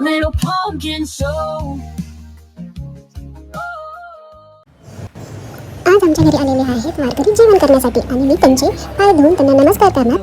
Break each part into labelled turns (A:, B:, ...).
A: little pumpkin show.
B: आज आमच्या घरी आलेले आहेत वारकरी जेवण करण्यासाठी आणि मी त्यांचे पाय धुवून त्यांना नमस्कार करणार.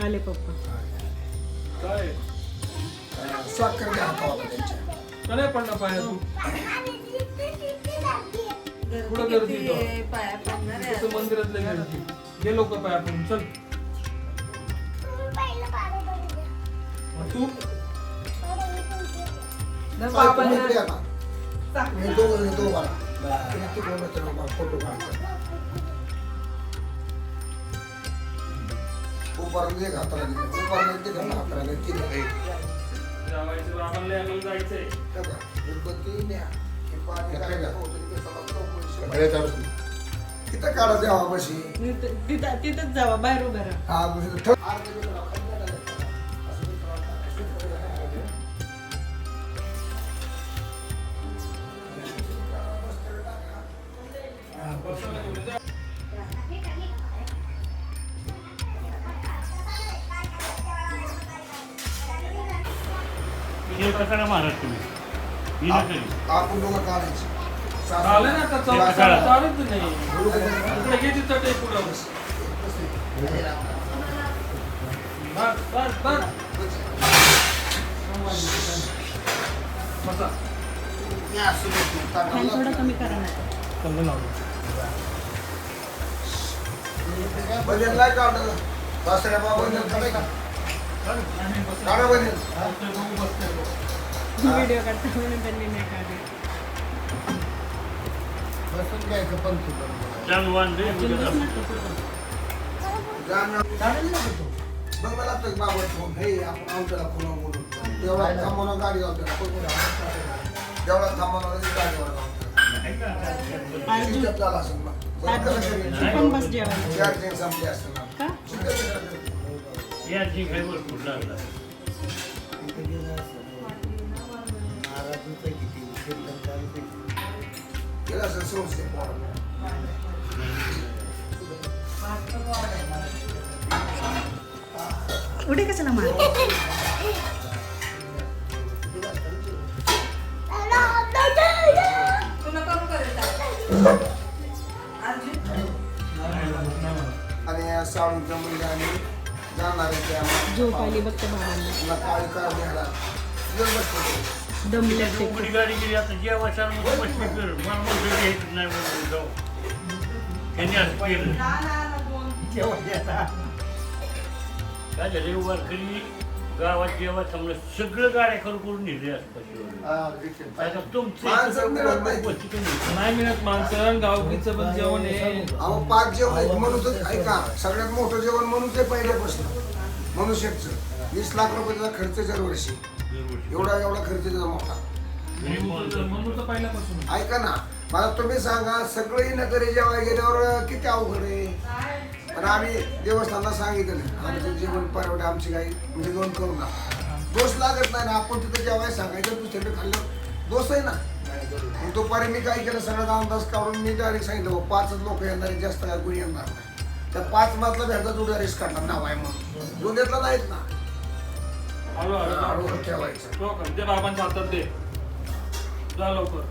C: आले पप्पा
D: काय
E: साखर घ्या हातावर त्यांच्या.
D: काय पडला पाया तू कुठं गर्दी इथं मंदिरातल्या गर्दी गेलो का पाया पडून चल मग तू
E: साखर घेतली आता. मी दोघं मला. तुम्ही तिकडून चला, मला फोटो काढतो. उभारून एक हाताला दिलं. उभारून एक हाताला दिलं. तीन हात.
D: जावायचं आम्हाला यायला जायचंय
E: हे बघा. हे बत्ती न्या. हे पाणी काढा. इथं काढा देवापाशी.
C: तिथंच जावा बाहेर उभं राहा.
E: हा, बस इथं ठेव.
F: कशाला महाराज तुम्ही
E: आपण दोघं काढायचं.
D: चालेल ना आता चालत नाही इकडे घे तिथं टेप पुढं बस बसा
C: फॅन थोडं कमी करा ना.
E: बदलला काढलं. सासऱ्या बाबांनी काढायचं. काढा बदल.
C: व्हिडिओ काढता म्हणून त्यांनी नाही काढले.
E: बसून घ्यायचं पण मग मला बाबा हे आपण आमच्याला पुन्हा बोलू तेवढा थांबवणं गाडी जाऊ तेवढा थांबवणं गाडीवर झाला असेल
C: पण बस जेवायला
E: चार्जिंग संपली असेल
C: का?
E: गेला असेल सोडते
C: उडे कशाला मार
E: आणि सावळीच्या मुलगा आणि जाणार
C: झोप आली बघते बाबांना.
E: काय काय घ्यायला
C: दमले ते
F: मोठी गाडी गेली आता जेव्हा मस्ती कर मला मोठी घ्यायचं नाही म्हणून जाऊ त्यांनी असं केलं काय झालं वारकरी गावात जेव्हा समजा सगळं गाड्या करून नेले आता तुमचं
D: नाही मिळत माणसं गावकीचं पण जेवण आहे
E: अहो पाच जेवण आहे म्हणून ऐका सगळ्यात मोठं जेवण म्हणून ते पहिल्यापासून मनुष्यचं 20 लाख रुपयाचा खर्च दरवर्षी एवढा खर्च त्याचा मोठा
D: म्हणून तर पहिल्यापासून
E: ऐका ना मला तुम्ही सांगा सगळे नगरी जेव्हा गेल्यावर किती अवघड आहे पण आम्ही देवस्थानला सांगितलं आमचं जेवण परवडे आमची काही म्हणजे नोंद करू नका दोष लागत नाही ना आपण तिथं जेवायला सांगायचं दुसऱ्याकडे खाल्लं दोष आहे ना मग दुपारी मी काय केलं सगळं अंदाज काढून मी डायरेक्ट सांगितलं 5 लोक येणार जास्त काय कोणी येणार नाही त्या 5 मधला भेटला तू डायरेक्ट काढणार नाव आहे म्हणून दोन येतला नाहीत ना हळूहळू ठेवायचं
D: ते बाबांच्या हातात दे जा लवकर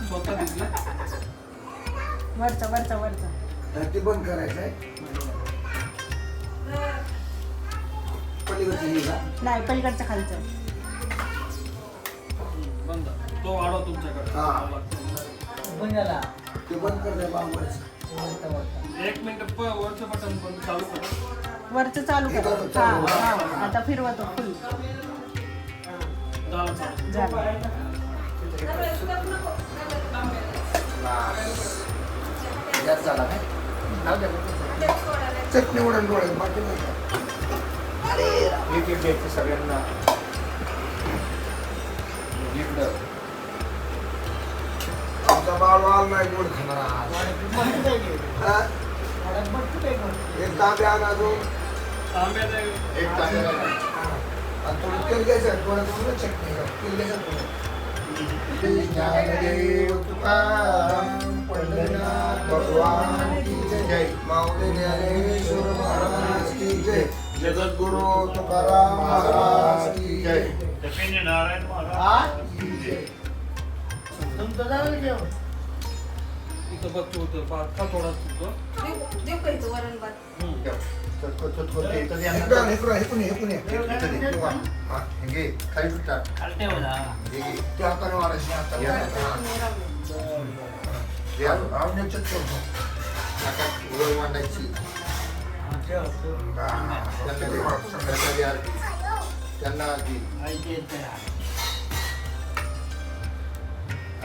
D: स्वतः दिसले
C: वरचा
E: ते बंद करायचं आहे पलीकडचं
C: नाही पलीकडचं खालचं
D: बंद तो आडो तुमच्याकडे
E: हा. ते बंद कर द्या बाबाचं.
D: 1 मिनिट वरचं बटन बंद चालू करा.
C: वरचं चालू
E: हे
C: करा.
E: बघ, चालू.
C: हा, हा. आता फिरवतो फुल
D: झालं चालू.
C: झालं.
E: यात झाला काय? चटणी उडून डोळे बाकी नाही काय.
G: एक एक द्यायचं सगळ्यांना इकडं
E: आमचा बाळ वाल नाही गोड खाणार आज. हा? एक तांबे आण अजून.
D: तांब्यात आहे.
G: एक तांब्या
E: आणि थोडं तेल घ्यायचं डोळ्यात चटणी घ्या. तेल घ्यायचं ज्ञानदेव तुकाराम पंढरीनाथ भगवान की जय. माऊली ज्ञानेश्वर महाराज की जय. जगद्गुरु तुकाराम महाराज की जय.
F: दक्षिण नारायण महाराज
D: इथं बघतो होतं खा थोडा सुद्धा.
E: इकडं, इकडं, इकडून ये, इकडून ये.
G: हा, हे घे, खाली सुट्टा. हे घे.
E: ते हाताने वाढायची, हाताने
G: या.
E: वाढायची.
G: हे आलो.
E: आवडण्याचं ठेवतो.
G: आता वर मांडायची. त्यांना दे. त्यांना दे आरती. त्यांना आरती.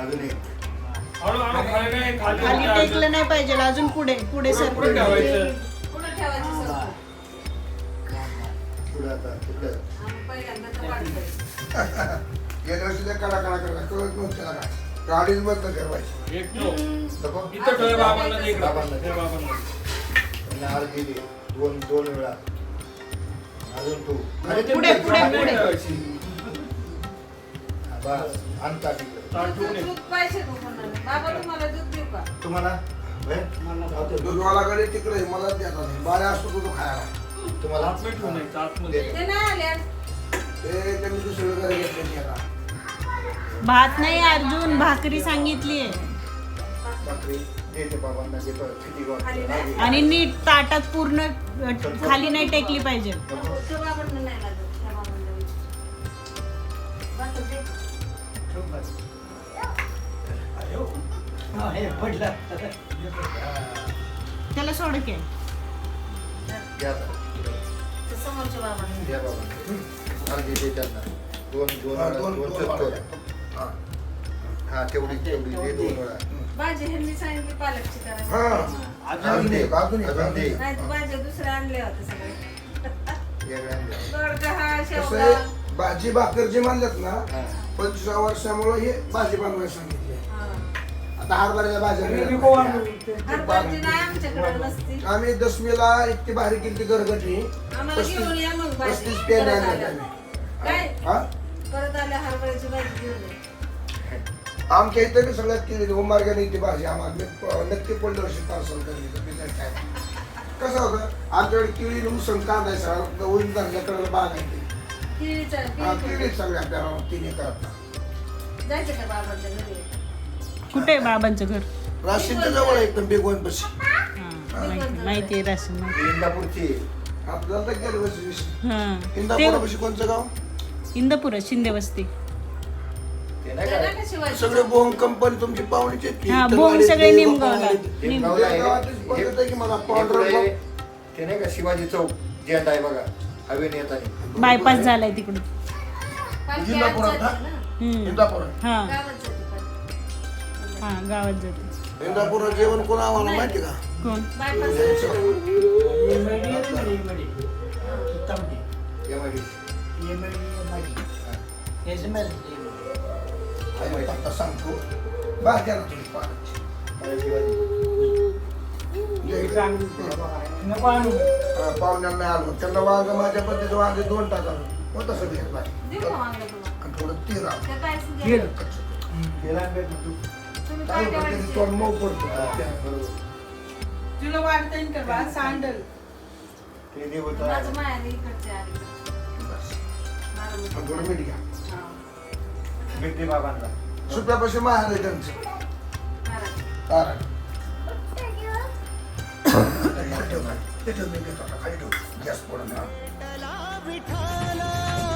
G: अजून एक.
D: हळू हळू खाली नाही, खाली
C: खाली
D: नाही.
C: टेकलं नाही पाहिजे अजून पुढे पुढे सर
D: पुढे ठेवायचं.
G: पुढं आता तिकडं.
E: गेल्या वर्षी ते कडा कडा कडा कळत नव्हतं त्याला काय. गाडीच बंद ठेवायची.
D: एक ठेव.
G: नको?
D: इथं ठेव बाबांना दे इकडं.
G: बाबांना दे.
D: ठेव बाबांना.
G: त्यांना आरती दे. दोन वेळा. अजून तू.
D: खाली
C: पुढे,
D: ते
C: पुढे,
D: खाली
C: पुढे.
D: ठेवायची.
G: बस आणता तिकडं.
D: ताट ठेवून ये.
G: तुम्हाला
E: दूधवालाकडे तिकडे मला द्यायचा नाही. बाऱ्या असतो तो खायला.
G: तुम्हाला
D: आतमध्ये ठेवून यायचं, आतमध्ये.
E: ते त्यांनी दुसरीकडे घेतले आता.
C: भात नाही अर्जुन भाकरी सांगितली
G: बापरे देते बाबांना देतो किती गोड.
C: आणि नीट ताटात पूर्ण खाली नाही टेकली पाहिजे. त्याला सोड के
G: घ्या आता. घ्या बाबांना. आरती दे त्यांना. दोन
E: हा,
G: वेळा. दोन चतकोर.
E: हा.
G: हा तेवढी दे 2 वेळा.
H: भाजी ह्यांनी सांगितली पालकची करायला.
E: हा. अजून एक, अजून एक,
G: अजून दे.
E: अजून एक.
H: नाही तर भाज्या दुसऱ्या आणल्या होत्या सगळ्या.
G: वेगळ्या द्या.
H: दोडका हा,
E: कसं
H: शेवगा.
E: आहे, भाजी भाकर जे मानल्यात ना
G: हा.
E: 25 वर्षामुळे हे भाजी बनवायला सांगितली.
H: हा.
E: आता हरभऱ्याच्या भाज्या मिळत नाही.
H: हरभऱ्याची नाही आमच्याकडे नसती.
E: आम्ही दशमीला इतकी भारी केली घरगटी.
H: आम्हाला घेऊन या मग भाजी.
E: 35 पेन
H: परत
E: आणले
H: आल्या.
E: आम्ही.
H: काय?
E: हा?
H: परत आल्या हरभऱ्याची भाजी घेऊन या.
E: आमच्या इथे बी सगळ्यात केली उमार्गाने ती भाजी आम्हाला नक्की पडलं वर्षी पार्सल करली. कसं होतं आमच्याकडे केळी उसण कांदा आहे सगळा उडून धरल्याकडे बाग आहे ती.
H: केळीचा-
E: हा,
H: केळी
E: केळी सगळ्या आपल्याला 3 एकर.
H: जायचं का बाबाच्या घरी?
C: कुठे आहे बाबांचं घर?
E: राशीनच्या जवळ आहे एकदम बेगोन पशी.
C: माहिती आहे राशन माहिती.
G: इंदापूरची.
E: आपल्याला तर गेल्या वर्षी
C: हा
E: इंदापुरापाशी कोणचं गाव?
C: इंदापूर शिंदे वस्ती.
G: ते नाही
H: त्याला
G: का?
H: कशी व्हायची?
E: सगळे बोंग कंपनी तुमची पाहुणीची आहेत की?
C: हा,
E: तर
C: बोंग
E: वाडीत
C: सगळे
E: गेलो,
C: निमगावला.
E: पाहुणे.
G: निमगावला आहे.
E: गावातलीच पद्धत आहे की मला
G: हे
E: पांढरं
G: पुढे
E: बोंग.
G: ते नाही का शिवाजी चौक जेंट आहे बघा हवेने येताना.
C: बायपास झालाय तिकडून.
H: पालखी
E: इंदापुरात
H: आज
E: ना?
H: जाते ना?
C: हम्म.
E: इंदापुरात.
C: हा
H: गावात जाते पालखी.
C: हा गावात जाते.
E: इंदापुरात जेवण कोण आम्हाला माहिती का?
C: कोण?
H: बायपास
E: आता सांगतो भाज्या ना तुम्ही पाण्याची. पाहुण्यांना आलो त्यांना वांग माझ्या पद्धतीचं वांगे 2 टाका होतं सगळं भाजी.
H: देऊ का वांगं तुम्हाला?
E: आणि थोडं तीर आलं.
H: त्या काय द्यायचं? तुम्ही
E: काय
H: काय
E: होतं,
H: ठेवायचं?
E: तोंड मऊ पडतो.
C: तुला वाटतं येईल का बा सांडल?
G: ते देव होतं.
H: माझं माहेर इकडचे आहे.
E: बस.
H: माझं
E: आणि थोडं मीठ घ्या.
H: हा.
G: भेटते बाबांना.
E: सुप्यापाशी माहेर आहे त्यांचं.
H: महाराज.
E: तारण. ते ठेव, मी घेतो आता. खाली ठेव. गॅस पडून हा.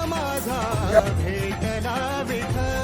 A: माझा भेटला विठ्ठल